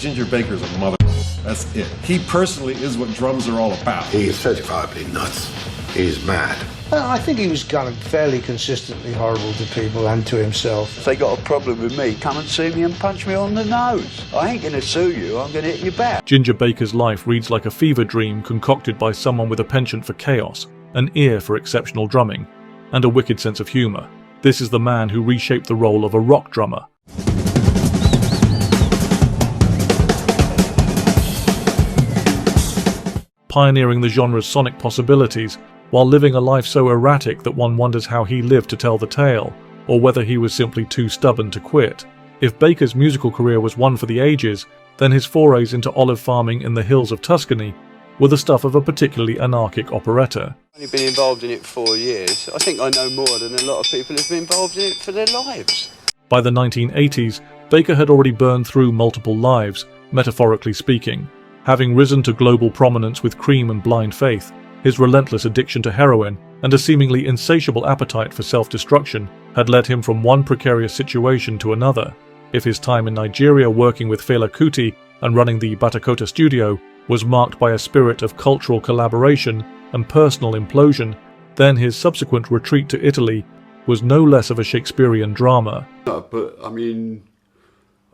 Ginger Baker's a mother. That's it. He personally is what drums are all about. He is certifiably nuts. He's mad. I think he was kind of fairly consistently horrible to people and to himself. If they got a problem with me, come and sue me and punch me on the nose. I ain't going to sue you, I'm going to hit you back. Ginger Baker's life reads like a fever dream concocted by someone with a penchant for chaos, an ear for exceptional drumming, and a wicked sense of humour. This is the man who reshaped the role of a rock drummer. Pioneering the genre's sonic possibilities, while living a life so erratic that one wonders how he lived to tell the tale, or whether he was simply too stubborn to quit. If Baker's musical career was one for the ages, then his forays into olive farming in the hills of Tuscany were the stuff of a particularly anarchic operetta. I've only been involved in it for 4 years. I think I know more than a lot of people who've been involved in it for their lives. By the 1980s, Baker had already burned through multiple lives, metaphorically speaking. Having risen to global prominence with Cream and Blind Faith, his relentless addiction to heroin and a seemingly insatiable appetite for self-destruction had led him from one precarious situation to another. If his time in Nigeria working with Fela Kuti and running the Batakota studio was marked by a spirit of cultural collaboration and personal implosion, then his subsequent retreat to Italy was no less of a Shakespearean drama. But I mean,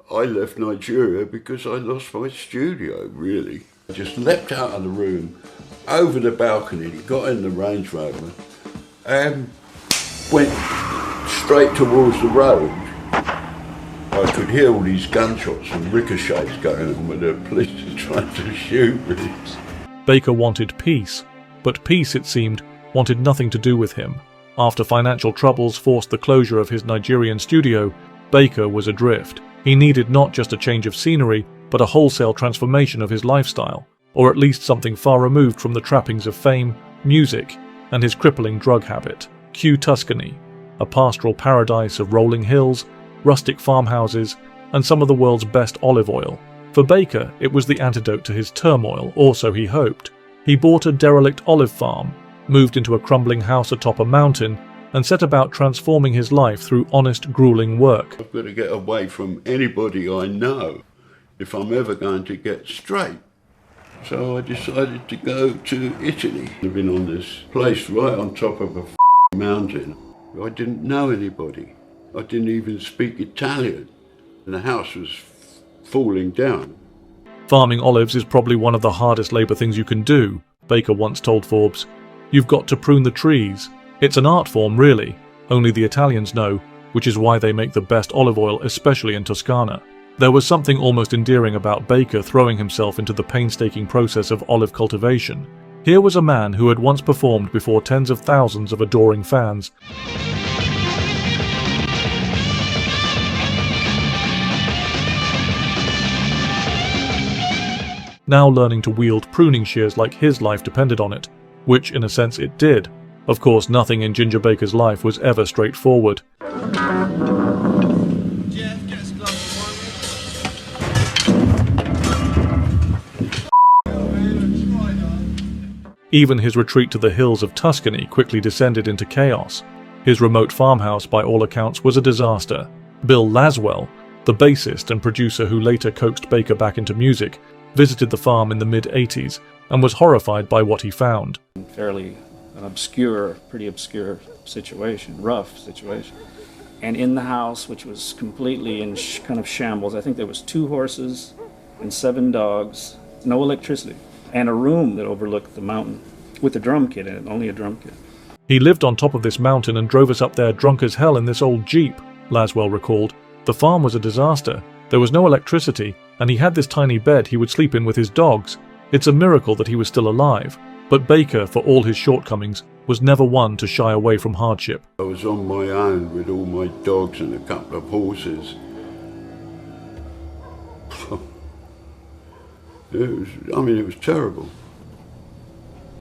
I left Nigeria because I lost my studio, really. I just leapt out of the room, over the balcony, got in the Range Rover, and went straight towards the road. I could hear all these gunshots and ricochets going on when the police were trying to shoot me. Baker wanted peace, but peace, it seemed, wanted nothing to do with him. After financial troubles forced the closure of his Nigerian studio, Baker was adrift. He needed not just a change of scenery, but a wholesale transformation of his lifestyle, or at least something far removed from the trappings of fame, music, and his crippling drug habit. Cue Tuscany, a pastoral paradise of rolling hills, rustic farmhouses, and some of the world's best olive oil. For Baker, it was the antidote to his turmoil, or so he hoped. He bought a derelict olive farm, moved into a crumbling house atop a mountain, and set about transforming his life through honest, grueling work. I've got to get away from anybody I know if I'm ever going to get straight. So I decided to go to Italy. I've been on this place right on top of a mountain. I didn't know anybody. I didn't even speak Italian. And the house was falling down. Farming olives is probably one of the hardest labour things you can do, Baker once told Forbes. You've got to prune the trees. It's an art form, really. Only the Italians know, which is why they make the best olive oil, especially in Toscana. There was something almost endearing about Baker throwing himself into the painstaking process of olive cultivation. Here was a man who had once performed before tens of thousands of adoring fans. Now learning to wield pruning shears like his life depended on it, which in a sense it did. Of course, nothing in Ginger Baker's life was ever straightforward. Even his retreat to the hills of Tuscany quickly descended into chaos. His remote farmhouse, by all accounts, was a disaster. Bill Laswell, the bassist and producer who later coaxed Baker back into music, visited the farm in the mid-80s and was horrified by what he found. Fairly pretty obscure situation, rough situation. And in the house, which was completely in kind of shambles, I think there was 2 horses and 7 dogs, no electricity, and a room that overlooked the mountain with a drum kit in it, only a drum kit. He lived on top of this mountain and drove us up there drunk as hell in this old Jeep, Laswell recalled. The farm was a disaster. There was no electricity, and he had this tiny bed he would sleep in with his dogs. It's a miracle that he was still alive. But Baker, for all his shortcomings, was never one to shy away from hardship. I was on my own with all my dogs and a couple of horses. It was terrible.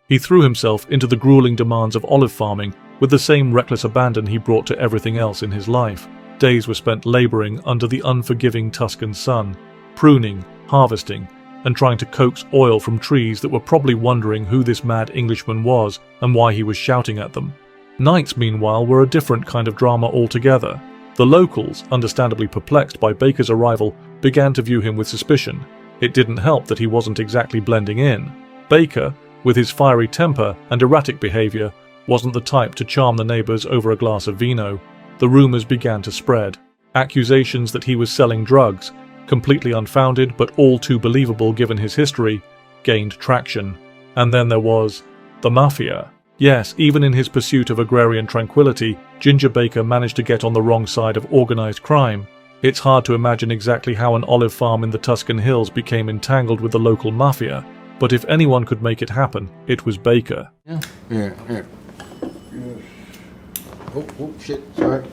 He threw himself into the grueling demands of olive farming with the same reckless abandon he brought to everything else in his life. Days were spent labouring under the unforgiving Tuscan sun, pruning, harvesting, and trying to coax oil from trees that were probably wondering who this mad Englishman was and why he was shouting at them. Nights, meanwhile, were a different kind of drama altogether. The locals, understandably perplexed by Baker's arrival, began to view him with suspicion. It didn't help that he wasn't exactly blending in. Baker, with his fiery temper and erratic behavior, wasn't the type to charm the neighbors over a glass of vino. The rumors began to spread. Accusations that he was selling drugs, completely unfounded but all too believable given his history, gained traction. And then there was the Mafia. Yes, even in his pursuit of agrarian tranquility, Ginger Baker managed to get on the wrong side of organized crime. It's hard to imagine exactly how an olive farm in the Tuscan hills became entangled with the local mafia, but if anyone could make it happen, it was Baker. Yeah. Oh, shit, sorry.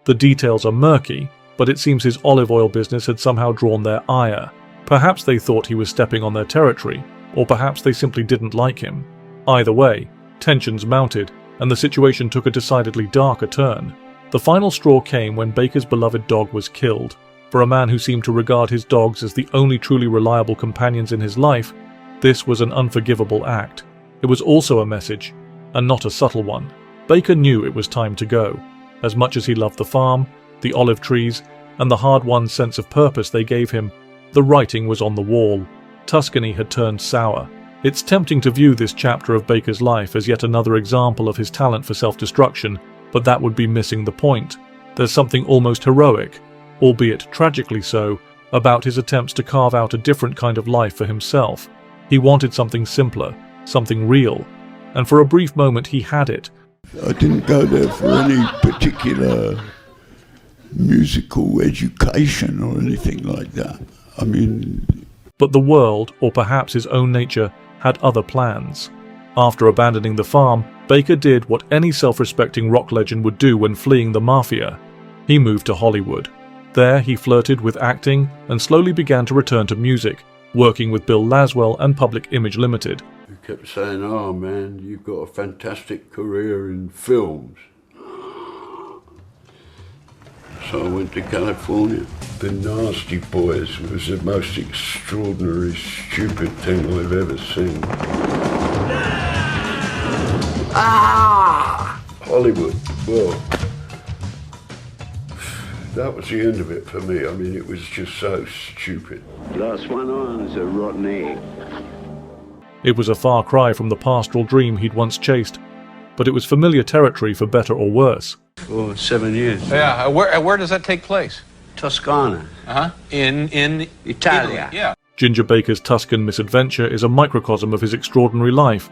The details are murky, but it seems his olive oil business had somehow drawn their ire. Perhaps they thought he was stepping on their territory, or perhaps they simply didn't like him. Either way, tensions mounted, and the situation took a decidedly darker turn. The final straw came when Baker's beloved dog was killed. For a man who seemed to regard his dogs as the only truly reliable companions in his life, this was an unforgivable act. It was also a message, and not a subtle one. Baker knew it was time to go. As much as he loved the farm, the olive trees, and the hard-won sense of purpose they gave him, the writing was on the wall. Tuscany had turned sour. It's tempting to view this chapter of Baker's life as yet another example of his talent for self-destruction, but that would be missing the point. There's something almost heroic, albeit tragically so, about his attempts to carve out a different kind of life for himself. He wanted something simpler, something real, and for a brief moment he had it. I didn't go there for any particular musical education or anything like that. I mean... But the world, or perhaps his own nature, had other plans. After abandoning the farm, Baker did what any self-respecting rock legend would do when fleeing the Mafia. He moved to Hollywood. There he flirted with acting and slowly began to return to music, working with Bill Laswell and Public Image Limited. He kept saying, "Oh man, you've got a fantastic career in films." So I went to California. The Nasty Boys was the most extraordinary, stupid thing I've ever seen. Hollywood, well, that was the end of it for me. I mean, it was just so stupid. Last one on's a rotten egg. It was a far cry from the pastoral dream he'd once chased, but it was familiar territory for better or worse. For 7 years. Yeah, where does that take place? Toscana. In Italia. Italy, yeah. Ginger Baker's Tuscan misadventure is a microcosm of his extraordinary life,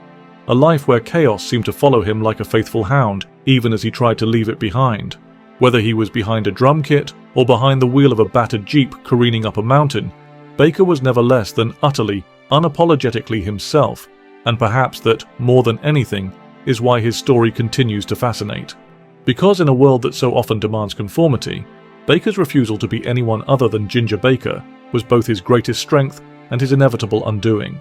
a life where chaos seemed to follow him like a faithful hound, even as he tried to leave it behind. Whether he was behind a drum kit or behind the wheel of a battered Jeep careening up a mountain, Baker was never less than utterly, unapologetically himself, and perhaps that, more than anything, is why his story continues to fascinate. Because in a world that so often demands conformity, Baker's refusal to be anyone other than Ginger Baker was both his greatest strength and his inevitable undoing.